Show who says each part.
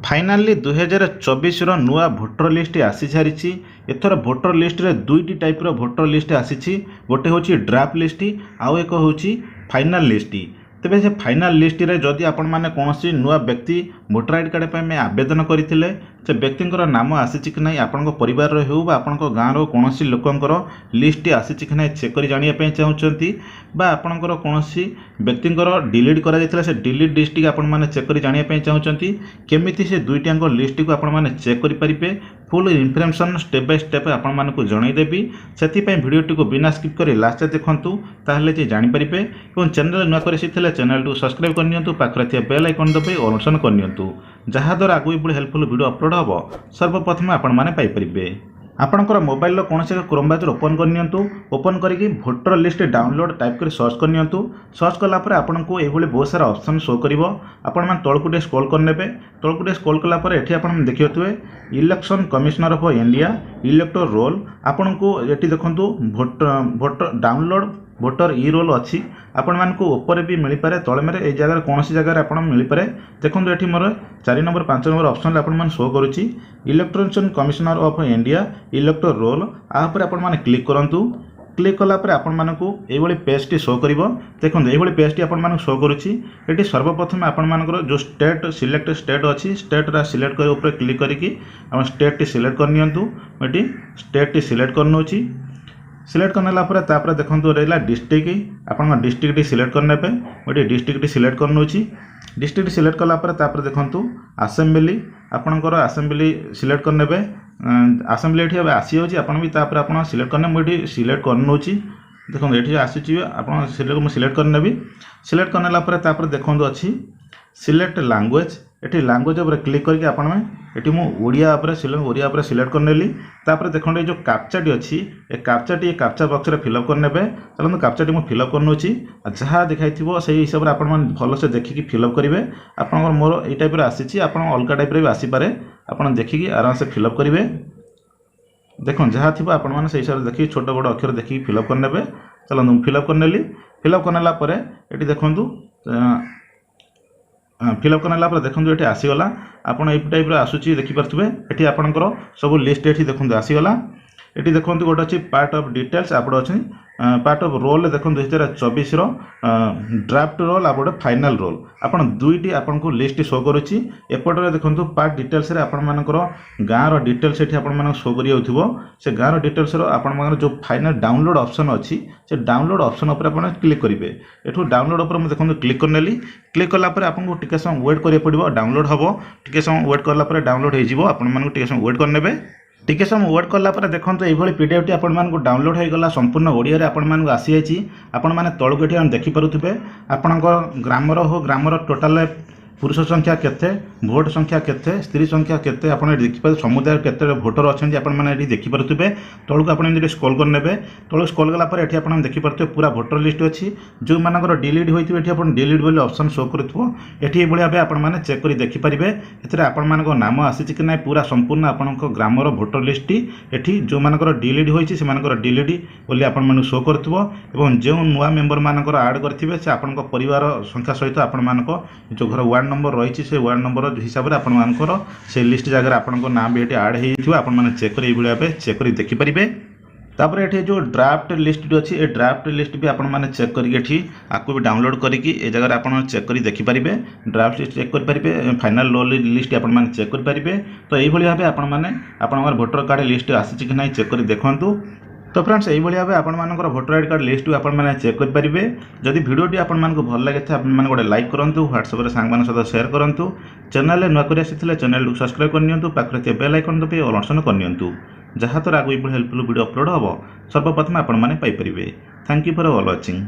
Speaker 1: Finally 2024 नुआ voter list आसी सारी। एथर भोटर लिस्ट रे दुईटी टाइप भोटर लिस्ट आसी। गोटे हूँ ड्राफ्ट लिस्ट आउ एक हूँ फाइनाल लिस्ट। तेरे से फाइनाल लिस्ट रे जदि आपण मैंने कौन नुआ व्यक्ति भोटर आईडी कार्ड पर आवेदन करते से व्यक्ति नाम आसी कि ना आपण परिवार हो आपण गाँव कौन लोकंर लिस्ट आसी कि ना चेक कर जानापी चाहते आपणकर कौन व्यक्ति डिलीट कर से डिलीट लिस्ट की आपण मैंने चेक कर जानापी चाहते केमी से दुईटाक लिस्ट को आपण मैंने चेक करेंगे। Full information step by step आपण मानक जनईदेवी से भिडियोटी को बिना स्किप कर लास्ट देखूँ ताहले जानीपारे। और चैनल नुआ कर चैनल को सब्सक्राइब करनी पाखे बेल आइकन दबाई ऑल ऑप्शन करनी जहाँद्वारा आगू ये हेल्पफुल वीडियो अपलोड हम सर्वप्रथम आपण मैंने पाइपर। आपणकर मोबाइल कौन से क्रोम ब्राउजर ओपन करनी ओपन करके भोटर लिस्ट डाउनलोड टाइप कर सर्च करनी सर्च कलापर आपन को ये बहुत सारा ऑप्शन शो कर आपण मैंने तौक टे स्क्रॉल करने तौक टे स्क्रॉल कलापर ये आप देखिए election commissioner of India electoral role आपन को ये देखूँ भोटर डाउनलोड भोटर ई रोल अच्छी आपण मान को ऊपर भी मिल पारे तले मेरे ए जगह कौन सी जगह आप मिल पारे। देखो ये मोर 4 नंबर 5 नंबर ऑप्शन आपण मान शो करुच्ची electronics commissioner of India electoral roll आपर आपण मान क्लिक करंतु। क्लिक कलापर आपण मानकू ये पेज टी शो करिवो। देखो ये पेज टी आपण मानक शो करुच्ची ये सर्वप्रथम आपण मानकर जो स्टेट सिलेक्ट स्टेट अच्छी स्टेट रा सिलेक्ट कर ऊपर क्लिक करके आप स्टेट टी सिलेक्ट करनियंतु। ये स्टेट टी सिलेक्ट करनोची सिलेक्ट करने तापर देखो रहा डिस्ट्रिक्ट आप डिस्ट्रिक्ट सिलेक्ट करने गोटे डिस्ट्रिक्ट सिलेक्ट करनोची। डिस्ट्रिक्ट सिलेक्ट कलापर तापर देखो आसेम्बली आपणकर आसेम्बली सिलेक्ट करने आसेम्बली ये आसी होची आपन भी तापर आपन सिलेक्ट करने मुझे सिलेक्ट करनोची। देखो ये आसूची आप सिलेक्ट करने भी सिलेक्ट करने तापर देखो अच्छी सिलेक्ट लैंग्वेज ये लैंग्वेज उपर क्लिक करके आपण में ये ओडिया ओडिया सिलेक्ट करनेली। तापर देखो जो कैप्चाटी अच्छी ये कैप्चाटी कैप्चा बॉक्स रे फिलअप करने चलो कैप्चाटी मुझे फिलअप करनोची जहाँ दिखाई से हिसाब से आपण भल से देखिकी फिलअप करेंगे। आपंकर मोर ये टाइप आसी आप अलग टाइप भी आसीपे आप देखिकी आराम से फिलअप करेंगे। देखो जहाँ थी आपण से हिसाब से देखिए छोट बड़ अक्षर देखिए फिलअप करने चलो फिलअप करनेली। फिलअप करनेला ये देखूँ फिलअप करने देखो ये आसीगला आपड़ ये टाइप आसूची देखिपे ये आपंकर सब लिस्ट ये देखो आसीगला। ये देखो गोटे अच्छी पार्ट ऑफ डिटेल्स आपड़ अच्छी पार्ट ऑफ रोल देखो 2024 ड्राफ्ट रोल आप फाइनाल रोल आप दुईटी आपन को लिस्ट शो करुच्ची। एपटे देखो पार्ट डिटेल्स आपण मानकर गाँव डिटेल्स ये आप शो कर से गाँव डिटेल्स आपण जो फाइनाल डाउनलोड ऑप्शन अच्छी से डाउनलोड ऑप्शन उपर आप क्लिक करेंगे। एठू डाउनलोड उपर मुझे देखो क्लिक करनेली। क्लिक कलापर आपको टिके समय वेट करिया पड़िबो डाउनलोड हम टिके समय वेट कलापर डाउनलोड हो आपण टिके समय वेट करने टिके समय वेट कलापर देखो ये पीडीएफ टी आपको डाउनलोड होगा संपूर्ण ओडिया रे आपण आसी जाइए। आपण मैंने तौक ये देखिपे आपण ग्रामर हो ग्रामर टोटाल पुरुष संख्या केते भोट संख्या केते स्त्री संख्या केते आप देखिए समुदाय केते भोटर अच्छा आपने देखिपे। तौक आप स्क्रॉल करने तौक स्क्रॉल कलापर ये आप देखिपे पूरा भोटर लिस्ट अच्छी जो मानकर डिलीट होती है डिलीट बोली ऑप्शन शो करूँ ये भाव आपने चेक कर देखिपारे। एथिरे आपण मानक नाम आसी कि ना पूरा संपूर्ण आपण ग्रामर भोटर लिस्ट ये जो मानकर डिलीट होती से डिलीट बोली आपण शो करूँ जो नुआ मेम्बर मानकर आड करेंगे से आपण परिवार संख्या सहित आपण मानक जो घर वार्ड नंबर रही से वार्ड नंबर हिसाब से आपंकर से लिस्ट जगह आपण नाम भी ये आड हो चेक कर भाव चेक कर देखिपारे। तापर ये जो ड्राफ्ट लिस्ट अच्छी ये ड्राफ्ट लिस्ट भी आपण मैंने चेक करके आपको भी डाउनलोड करके ये जगह आप चेक कर देखिपारे। ड्राफ्ट लिस्ट चेक करेंगे फाइनाल रोल लिस्ट आपने चेक करेंगे। तो यही भाव आप भोटर कार्ड लिस्ट आसी कि ना चेक कर देखूँ। तो फ्रेंड्स यही भाव आपर भोटर आईडी कार्ड लिस्ट आपने चेक करेंगे। जदि वीडियोटी आपको भल लगे आपने गोटे लाइक करूँ व्हाट्सएप सांग सहित सेयार करूँ। चैनल नुआ कर चैनल को सब्सक्राइब करनी पाखे बेल आइकन दबाई ऑल ऑप्शन करनी जहाँद्वारा आगे हेल्पफुल वीडियो अपलोड हम सर्वप्रथम आपने Piper. Thank you for all watching.